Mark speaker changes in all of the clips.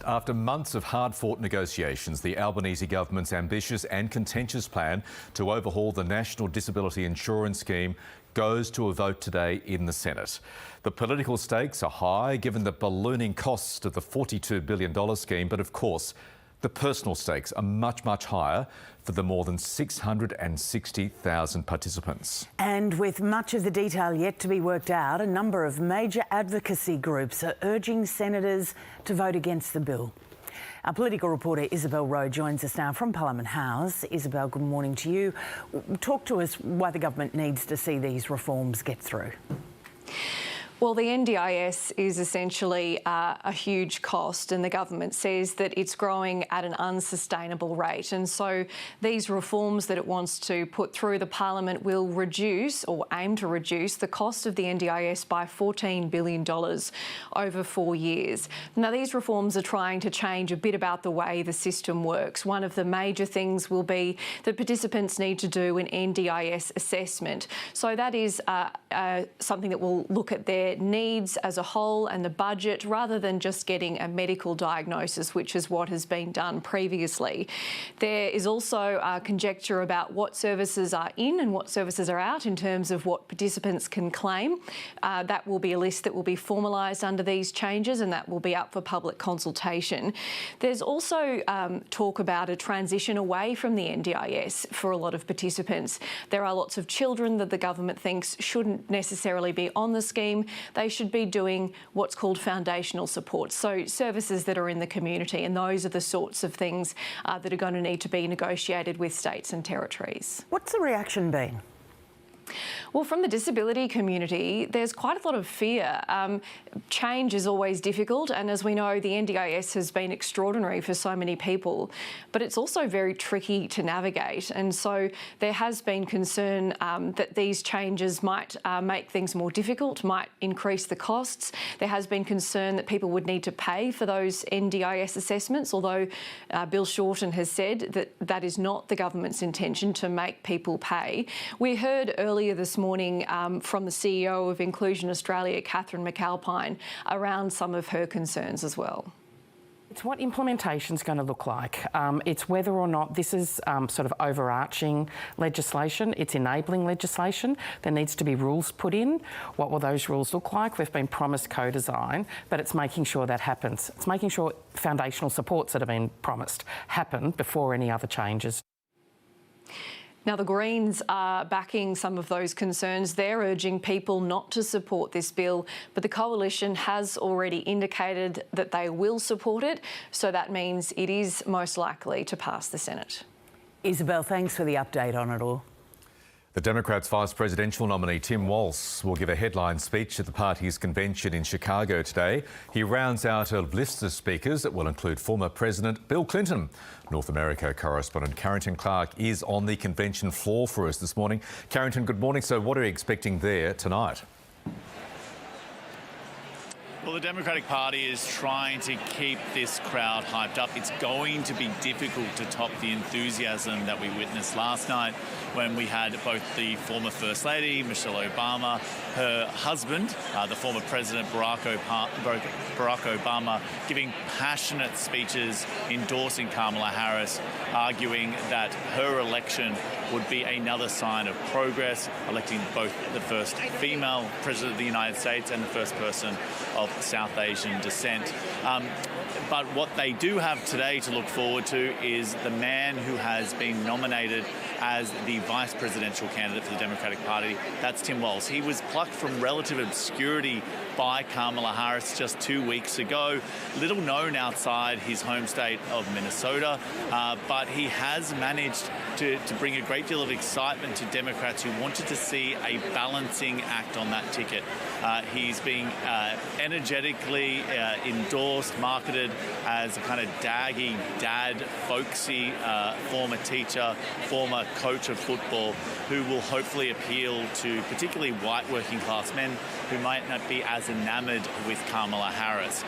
Speaker 1: After months of hard-fought negotiations, the Albanese government's ambitious and contentious plan to overhaul the National Disability Insurance Scheme goes to a vote today in the Senate. The political stakes are high given the ballooning cost of the $42 billion scheme, but of course, the personal stakes are much, much higher for the more than 660,000 participants. And with much of the detail yet to be worked out, a number of major advocacy groups are urging senators to vote against the bill. Our political reporter Isabel Rowe joins us now from Parliament House. Isabel, good morning to you. Talk to us why the government needs to see these reforms get through.
Speaker 2: Well, the NDIS is essentially a huge cost, and the government says that it's growing at an unsustainable rate. And so these reforms that it wants to put through the parliament will reduce, or aim to reduce, the cost of the NDIS by $14 billion over 4 years. Now, these reforms are trying to change a bit about the way the system works. One of the major things will be that participants need to do an NDIS assessment. So that is something that will look at their needs as a whole and the budget, rather than just getting a medical diagnosis, which is what has been done previously. There is also conjecture about what services are in and what services are out in terms of what participants can claim. That will be a list that will be formalised under these changes, and that will be up for public consultation. There's also talk about a transition away from the NDIS for a lot of participants. There are lots of children that the government thinks shouldn't necessarily be on the scheme. They should be doing what's called foundational support, so services that are in the community, and those are the sorts of things that are going to need to be negotiated with states and territories.
Speaker 1: What's the reaction been?
Speaker 2: Well, from the disability community, there's quite a lot of fear. Change is always difficult, and as we know, the NDIS has been extraordinary for so many people, but it's also very tricky to navigate. And so there has been concern that these changes might make things more difficult, might increase the costs. There has been concern that people would need to pay for those NDIS assessments, although Bill Shorten has said that that is not the government's intention, to make people pay. We heard earlier this morning from the CEO of Inclusion Australia, McAlpine, around some of her concerns as well.
Speaker 3: It's what implementation's going to look like. It's whether or not this is sort of overarching legislation. It's enabling legislation. There needs to be rules put in. What will those rules look like? We've been promised co-design, but it's making sure that happens. It's making sure foundational supports that have been promised happen before any other changes.
Speaker 2: Now, the Greens are backing some of those concerns. They're urging people not to support this bill, but the Coalition has already indicated that they will support it, so that means it is most likely to pass the Senate.
Speaker 1: Isabel, thanks for the update on it all. The Democrats' vice presidential nominee Tim Walz will give a headline speech at the party's convention in Chicago today. He rounds out a list of speakers that will include former President Bill Clinton. North America correspondent Carrington Clark is on the convention floor for us this morning. Carrington, good morning. So what are you expecting there tonight?
Speaker 4: Well, the Democratic Party is trying to keep this crowd hyped up. It's going to be difficult to top the enthusiasm that we witnessed last night when we had both the former First Lady, Michelle Obama, her husband, the former President Barack Obama, giving passionate speeches endorsing Kamala Harris, arguing that her election would be another sign of progress, electing both the first female President of the United States and the first person of South Asian descent. But what they do have today to look forward to is the man who has been nominated as the vice presidential candidate for the Democratic Party. That's Tim Walz. He was plucked from relative obscurity by Kamala Harris just 2 weeks ago. Little known outside his home state of Minnesota, but he has managed to bring a great deal of excitement to Democrats who wanted to see a balancing act on that ticket. He's being energetically endorsed, marketed as a kind of daggy, dad, folksy former teacher, former coach of football, who will hopefully appeal to particularly white working class men who might not be as enamoured with Kamala Harris.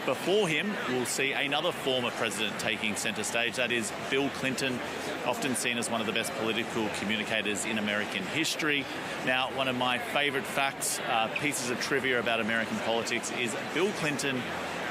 Speaker 4: Before him, we'll see another former president taking centre stage. That is Bill Clinton, often seen as one of the best political communicators in American history. Now, one of my favourite facts, pieces of trivia about American politics, is Bill Clinton,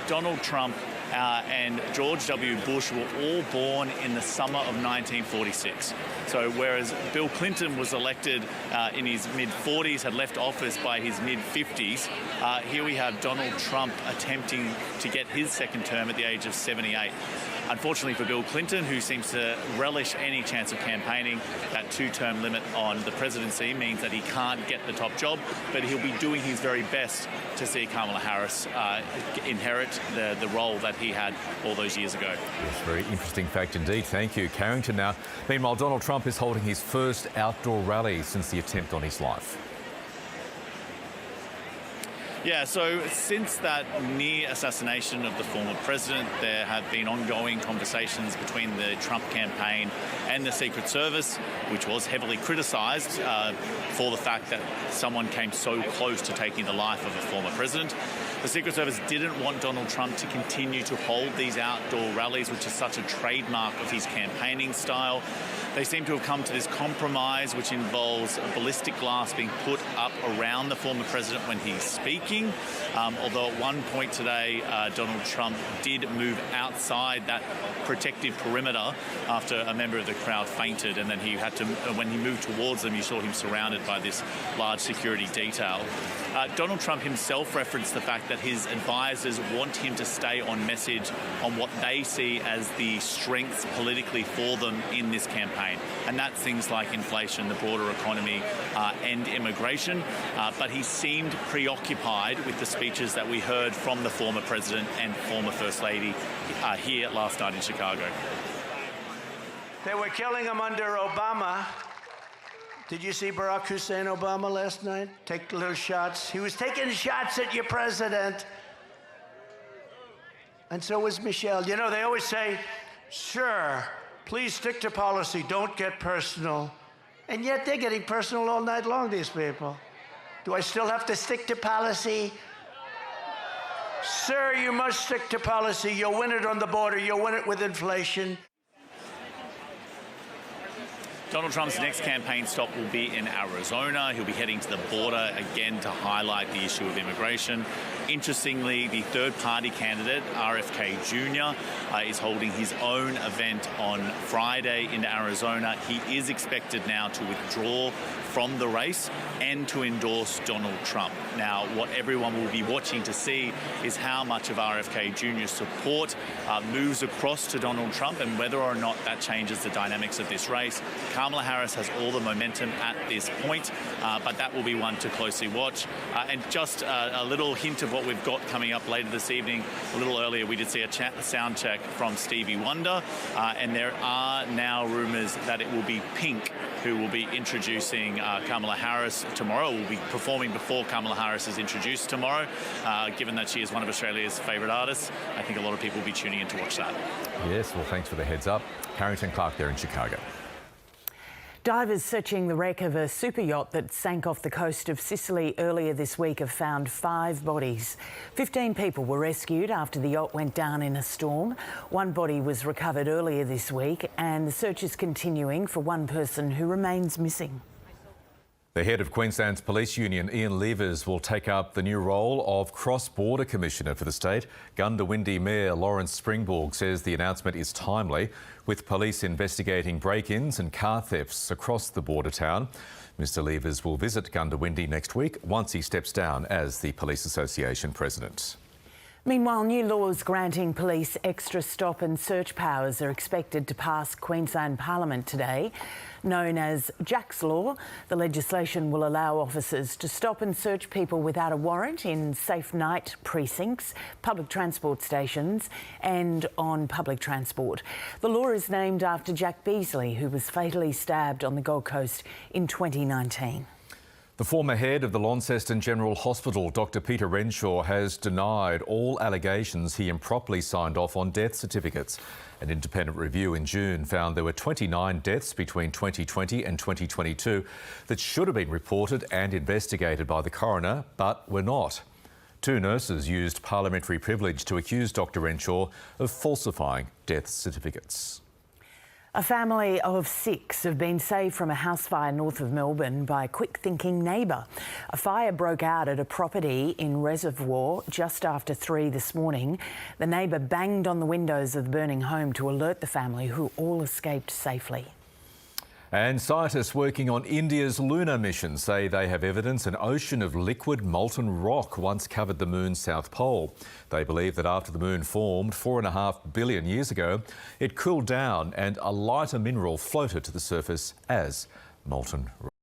Speaker 4: Donald Trump and George W. Bush were all born in the summer of 1946. So whereas Bill Clinton was elected in his mid-40s, had left office by his mid-50s, here we have Donald Trump attempting to get his second term at the age of 78. Unfortunately for Bill Clinton, who seems to relish any chance of campaigning, that two-term limit on the presidency means that he can't get the top job, but he'll be doing his very best to see Kamala Harris inherit the role that he had all those years ago.
Speaker 1: Yes, very interesting fact indeed. Thank you. Carrington now. Meanwhile, Donald Trump is holding his first outdoor rally since the attempt on his life.
Speaker 4: Yeah, so since that near assassination of the former president, there have been ongoing conversations between the Trump campaign and the Secret Service, which was heavily criticised for the fact that someone came so close to taking the life of a former president. The Secret Service didn't want Donald Trump to continue to hold these outdoor rallies, which is such a trademark of his campaigning style. They seem to have come to this compromise, which involves a ballistic glass being put up around the former president when he's speaking. Although at one point today, Donald Trump did move outside that protective perimeter after a member of the crowd fainted, and then he had to, when he moved towards them, you saw him surrounded by this large security detail. Donald Trump himself referenced the fact that his advisors want him to stay on message on what they see as the strengths politically for them in this campaign. And that's things like inflation, the broader economy, and immigration. But he seemed preoccupied with the speeches that we heard from the former president and former First Lady here last night in Chicago.
Speaker 5: They were killing him under Obama. Did you see Barack Hussein Obama last night? Take little shots. He was taking shots at your president. And so was Michelle. You know, they always say, sure, please stick to policy, don't get personal. And yet they're getting personal all night long, these people. Do I still have to stick to policy? Sir, you must stick to policy. You'll win it on the border. You'll win it with inflation.
Speaker 4: Donald Trump's next campaign stop will be in Arizona. He'll be heading to the border again to highlight the issue of immigration. Interestingly, the third-party candidate, RFK Jr., is holding his own event on Friday in Arizona. He is expected now to withdraw from the race and to endorse Donald Trump. Now, what everyone will be watching to see is how much of RFK Jr.'s support moves across to Donald Trump and whether or not that changes the dynamics of this race. Kamala Harris has all the momentum at this point, but that will be one to closely watch. And just a little hint of what we've got coming up later this evening. A little earlier, we did see a sound check from Stevie Wonder, and there are now rumours that it will be Pink who will be introducing Kamala Harris tomorrow, will be performing before Kamala Harris is introduced tomorrow. Given that she is one of Australia's favourite artists, I think a lot of people will be tuning in to watch that.
Speaker 1: Yes, well, thanks for the heads up. Carrington Clark there in Chicago.
Speaker 6: Divers searching the wreck of a super yacht that sank off the coast of Sicily earlier this week have found 5 bodies. 15 people were rescued after the yacht went down in a storm. 1 body was recovered earlier this week, and the search is continuing for 1 person who remains missing.
Speaker 1: The head of Queensland's police union, Ian Levers, will take up the new role of cross-border commissioner for the state. Gundawindi Mayor Lawrence Springborg says the announcement is timely, with police investigating break-ins and car thefts across the border town. Mr Levers will visit Gundawindi next week once he steps down as the Police Association president.
Speaker 6: Meanwhile, new laws granting police extra stop and search powers are expected to pass Queensland Parliament today. Known as Jack's Law, the legislation will allow officers to stop and search people without a warrant in safe night precincts, public transport stations and on public transport. The law is named after Jack Beasley, who was fatally stabbed on the Gold Coast in 2019.
Speaker 1: The former head of the Launceston General Hospital, Dr Peter Renshaw, has denied all allegations he improperly signed off on death certificates. An independent review in June found there were 29 deaths between 2020 and 2022 that should have been reported and investigated by the coroner, but were not. 2 nurses used parliamentary privilege to accuse Dr Renshaw of falsifying death certificates.
Speaker 6: A family of 6 have been saved from a house fire north of Melbourne by a quick-thinking neighbour. A fire broke out at a property in Reservoir just after 3 this morning. The neighbour banged on the windows of the burning home to alert the family, who all escaped safely.
Speaker 1: And scientists working on India's lunar mission say they have evidence an ocean of liquid molten rock once covered the moon's south pole. They believe that after the moon formed 4.5 billion years ago, it cooled down and a lighter mineral floated to the surface as molten rock.